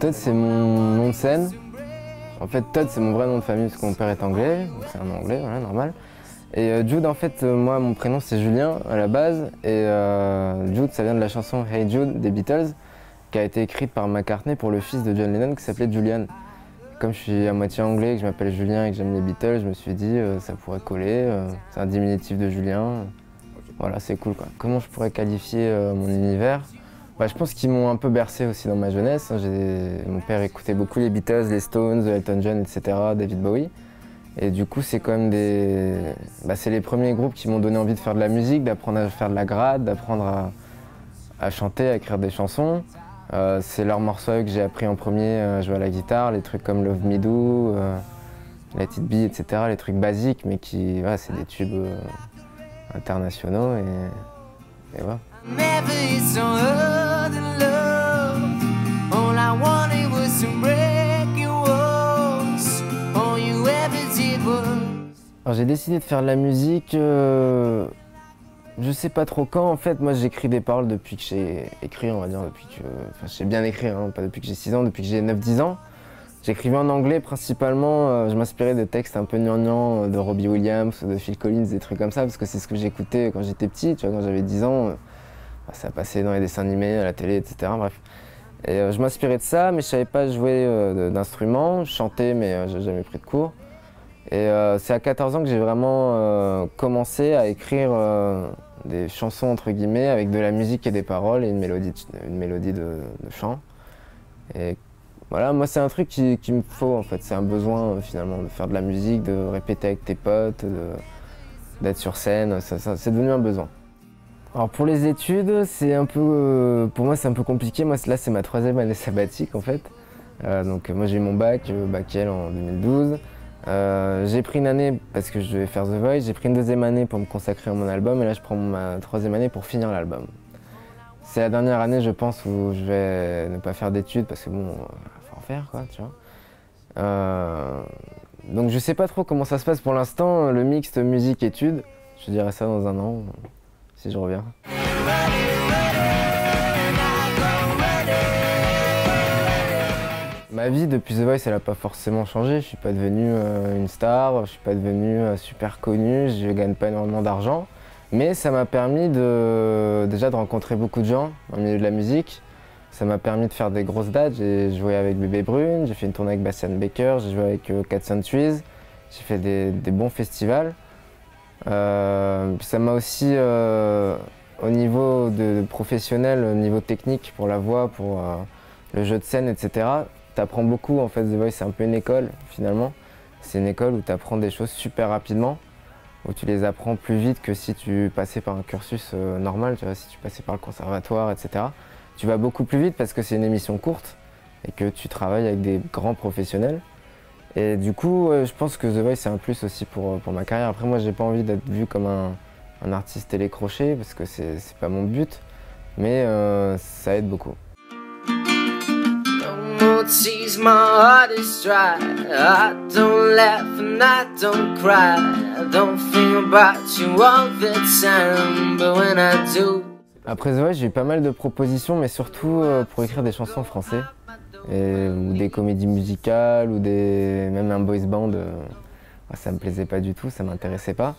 Todd, c'est mon nom de scène. En fait, Todd, c'est mon vrai nom de famille parce que mon père est anglais, donc c'est un anglais, voilà, normal. Et Jude, en fait, moi, mon prénom, c'est Julien à la base. Et Jude, ça vient de la chanson Hey Jude des Beatles, qui a été écrite par McCartney pour le fils de John Lennon, qui s'appelait Julian. Comme je suis à moitié anglais, que je m'appelle Julien et que j'aime les Beatles, je me suis dit ça pourrait coller. C'est un diminutif de Julien. Voilà, c'est cool, quoi. Comment je pourrais qualifier mon univers? Bah, je pense qu'ils m'ont un peu bercé aussi dans ma jeunesse. Mon père écoutait beaucoup les Beatles, les Stones, Elton John, etc., David Bowie. Et du coup, c'est quand même c'est les premiers groupes qui m'ont donné envie de faire de la musique, d'apprendre à faire de la grade, d'apprendre à chanter, à écrire des chansons. C'est leurs morceaux que j'ai appris en premier à jouer à la guitare, les trucs comme Love Me Do, Let It Be, etc., les trucs basiques, mais qui, voilà, c'est des tubes internationaux et voilà. Alors j'ai décidé de faire de la musique, je sais pas trop quand. En fait, moi j'écris des paroles depuis que j'ai écrit, on va dire, enfin j'ai bien écrit, hein, pas depuis que j'ai 6 ans, depuis que j'ai 9-10 ans. J'écrivais en anglais principalement, je m'inspirais de textes un peu gnangnan de Robbie Williams, de Phil Collins, des trucs comme ça, parce que c'est ce que j'écoutais quand j'étais petit, tu vois, quand j'avais 10 ans. Ça passait dans les dessins animés, à la télé, etc. Bref. Et je m'inspirais de ça, mais je savais pas jouer d'instruments. Je chantais, mais j'ai jamais pris de cours. Et c'est à 14 ans que j'ai vraiment commencé à écrire des chansons, entre guillemets, avec de la musique et des paroles et une mélodie de chant. Et voilà, moi c'est un truc qu'il me faut en fait, c'est un besoin finalement de faire de la musique, de répéter avec tes potes, d'être sur scène, c'est devenu un besoin. Alors pour les études, c'est un peu, pour moi c'est un peu compliqué. Moi là c'est ma 3e année sabbatique en fait. Donc moi j'ai eu mon bac L en 2012. J'ai pris une année parce que je devais faire The Voice. J'ai pris une 2e année pour me consacrer à mon album et là je prends ma 3e année pour finir l'album. C'est la dernière année je pense où je vais ne pas faire d'études parce que bon, faut en faire quoi, tu vois. Donc je sais pas trop comment ça se passe pour l'instant, le mixte musique-études. Je dirais ça dans un an. Si je reviens. Ma vie depuis The Voice, elle n'a pas forcément changé. Je suis pas devenu une star, je suis pas devenu super connu, je gagne pas énormément d'argent. Mais ça m'a permis déjà de rencontrer beaucoup de gens dans le milieu de la musique. Ça m'a permis de faire des grosses dates. J'ai joué avec Bébé Brune, j'ai fait une tournée avec Bastian Baker, j'ai joué avec Cat Centuries, j'ai fait des bons festivals. Ça m'a aussi, au niveau professionnel, au niveau technique, pour la voix, pour le jeu de scène, etc. Tu apprends beaucoup, en fait, The Voice, c'est un peu une école, finalement. C'est une école où tu apprends des choses super rapidement, où tu les apprends plus vite que si tu passais par un cursus normal, tu vois, si tu passais par le conservatoire, etc. Tu vas beaucoup plus vite parce que c'est une émission courte et que tu travailles avec des grands professionnels. Et du coup, je pense que The Voice, c'est un plus aussi pour ma carrière. Après, moi, j'ai pas envie d'être vu comme un artiste télécrochet, parce que c'est pas mon but, mais ça aide beaucoup. Après The Voice, j'ai eu pas mal de propositions, mais surtout pour écrire des chansons en français. Ou des comédies musicales, ou même un boys band, ça me plaisait pas du tout, ça m'intéressait pas.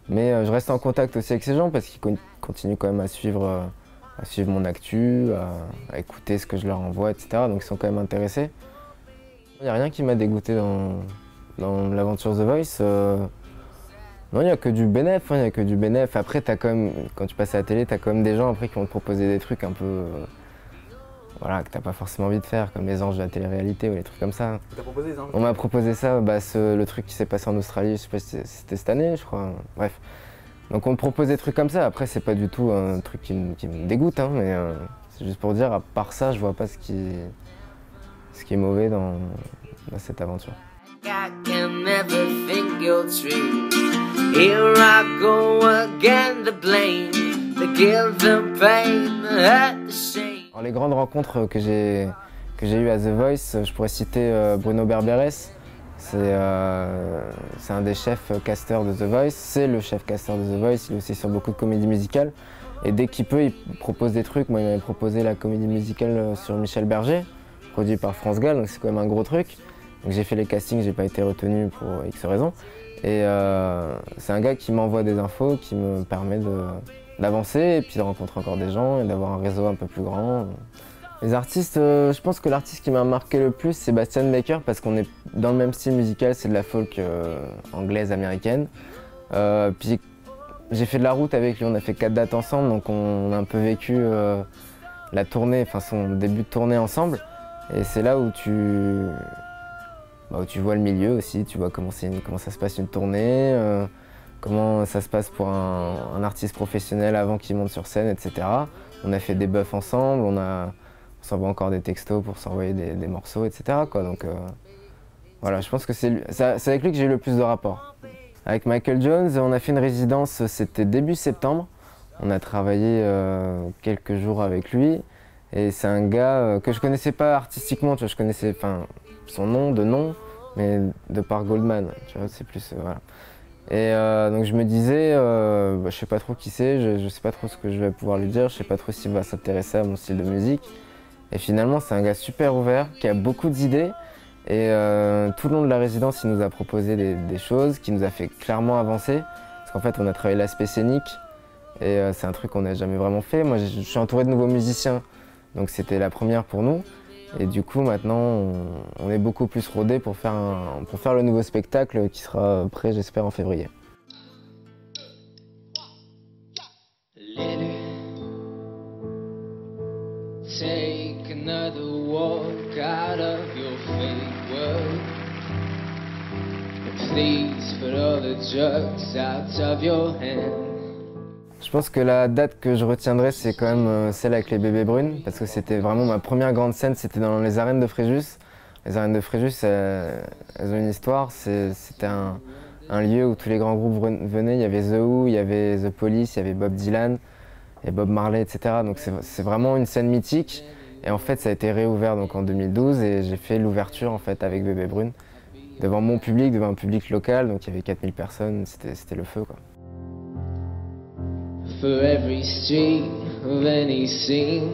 Mais je reste en contact aussi avec ces gens parce qu'ils continuent quand même à suivre mon actu, à écouter ce que je leur envoie, etc. Donc ils sont quand même intéressés. Il n'y a rien qui m'a dégoûté dans l'aventure The Voice. Non, il n'y a que du bénéf, il y a que du bénéf. Après, quand tu passes à la télé, tu as quand même des gens après qui vont te proposer des trucs un peu... voilà, que t'as pas forcément envie de faire, comme les anges de la télé-réalité ou les trucs comme ça. T'as proposé les anges? On m'a proposé ça, le truc qui s'est passé en Australie, je sais pas si c'était cette année, je crois. Bref. Donc on me propose des trucs comme ça. Après, c'est pas du tout un truc qui me dégoûte, hein, mais c'est juste pour dire, à part ça, je vois pas ce qui est mauvais dans cette aventure. Alors, les grandes rencontres que j'ai eues à The Voice, je pourrais citer Bruno Berberes. C'est un des chefs casteurs de The Voice, c'est le chef casteur de The Voice, il est aussi sur beaucoup de comédies musicales. Et dès qu'il peut, il propose des trucs. Moi, il m'avait proposé la comédie musicale sur Michel Berger, produit par France Gall, donc c'est quand même un gros truc. Donc j'ai fait les castings, j'ai pas été retenu pour X raisons. Et c'est un gars qui m'envoie des infos, qui me permet d'avancer et puis de rencontrer encore des gens et d'avoir un réseau un peu plus grand. Les artistes, je pense que l'artiste qui m'a marqué le plus, c'est Bastian Baker, parce qu'on est dans le même style musical, c'est de la folk anglaise, américaine. Puis j'ai fait de la route avec lui, on a fait 4 dates ensemble, donc on a un peu vécu la tournée, enfin son début de tournée ensemble. Et c'est là où tu vois le milieu aussi, tu vois comment ça se passe une tournée, comment ça se passe pour un artiste professionnel avant qu'il monte sur scène, etc. On a fait des buffs ensemble, on s'envoie encore des textos pour s'envoyer des morceaux, etc. quoi. Donc voilà, je pense que c'est avec lui que j'ai eu le plus de rapports. Avec Michael Jones, on a fait une résidence, c'était début septembre. On a travaillé quelques jours avec lui. Et c'est un gars que je connaissais pas artistiquement, tu vois, je connaissais son nom, de nom, mais de par Goldman, tu vois, c'est plus, voilà. Et donc je me disais, je sais pas trop qui c'est, je sais pas trop ce que je vais pouvoir lui dire, je sais pas trop s'il va s'intéresser à mon style de musique. Et finalement, c'est un gars super ouvert, qui a beaucoup d'idées. Et tout le long de la résidence, il nous a proposé des choses, qui nous a fait clairement avancer. Parce qu'en fait, on a travaillé l'aspect scénique, et c'est un truc qu'on n'a jamais vraiment fait. Moi, je suis entouré de nouveaux musiciens, donc c'était la première pour nous. Et du coup, maintenant, on est beaucoup plus rodés pour faire le nouveau spectacle qui sera prêt, j'espère, en février. Take another walk out of your fake world. And please put all the drugs out of your hand. Je pense que la date que je retiendrai, c'est quand même celle avec les Bébés Brunes, parce que c'était vraiment ma première grande scène, c'était dans les arènes de Fréjus. Les arènes de Fréjus, elles ont une histoire, c'était un lieu où tous les grands groupes venaient, il y avait The Who, il y avait The Police, il y avait Bob Dylan, et Bob Marley, etc. Donc c'est vraiment une scène mythique. Et en fait, ça a été réouvert donc en 2012 et j'ai fait l'ouverture en fait avec Bébé Brune devant mon public, devant un public local. Donc il y avait 4000 personnes, c'était le feu quoi. For every street of any scene,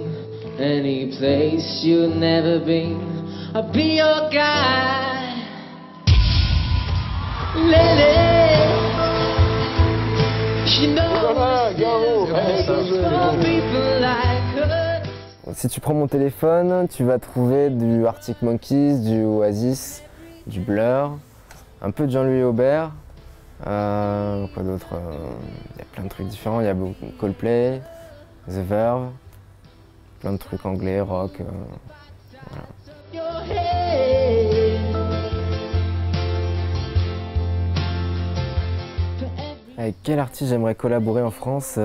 any place you've never been, I'll be your guide. Lily, you know si tu prends mon téléphone, tu vas trouver du Arctic Monkeys, du Oasis, du Blur, un peu de Jean-Louis Aubert, quoi d'autre, il y a plein de trucs différents, il y a beaucoup Coldplay, The Verve, plein de trucs anglais, rock, voilà. Avec quel artiste j'aimerais collaborer en France?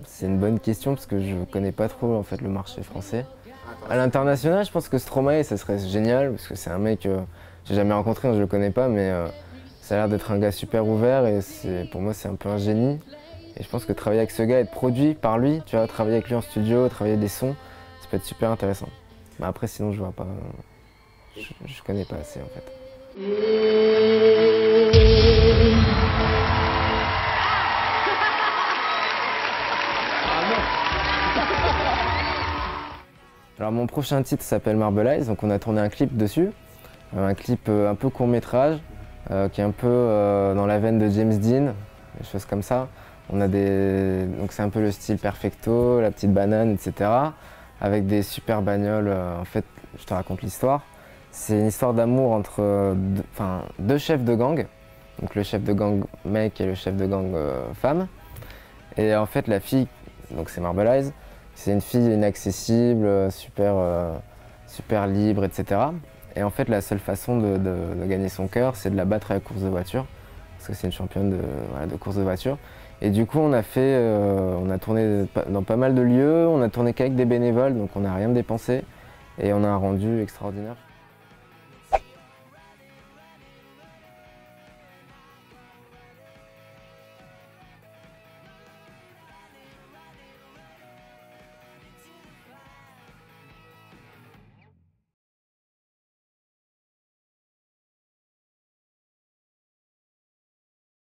C'est une bonne question parce que je ne connais pas trop en fait, le marché français. À l'international, je pense que Stromae, ça serait génial parce que c'est un mec que j'ai jamais rencontré, je le connais pas, mais ça a l'air d'être un gars super ouvert et pour moi c'est un peu un génie. Et je pense que travailler avec ce gars, être produit par lui, tu vois, travailler avec lui en studio, travailler des sons, ça peut être super intéressant. Mais après sinon je vois pas, je connais pas assez en fait. Alors mon prochain titre s'appelle Marble Eyes, donc on a tourné un clip dessus, un clip un peu court-métrage, qui est un peu dans la veine de James Dean, des choses comme ça. Donc c'est un peu le style perfecto, la petite banane, etc. Avec des super bagnoles. En fait, je te raconte l'histoire. C'est une histoire d'amour entre deux chefs de gang, donc le chef de gang mec et le chef de gang femme. Et en fait la fille, donc c'est Marble Eyes, c'est une fille inaccessible, super libre, etc. Et en fait, la seule façon de gagner son cœur, c'est de la battre à la course de voiture, parce que c'est une championne de course de voiture. Et du coup, on a tourné dans pas mal de lieux, on a tourné qu'avec des bénévoles, donc on n'a rien dépensé, et on a un rendu extraordinaire.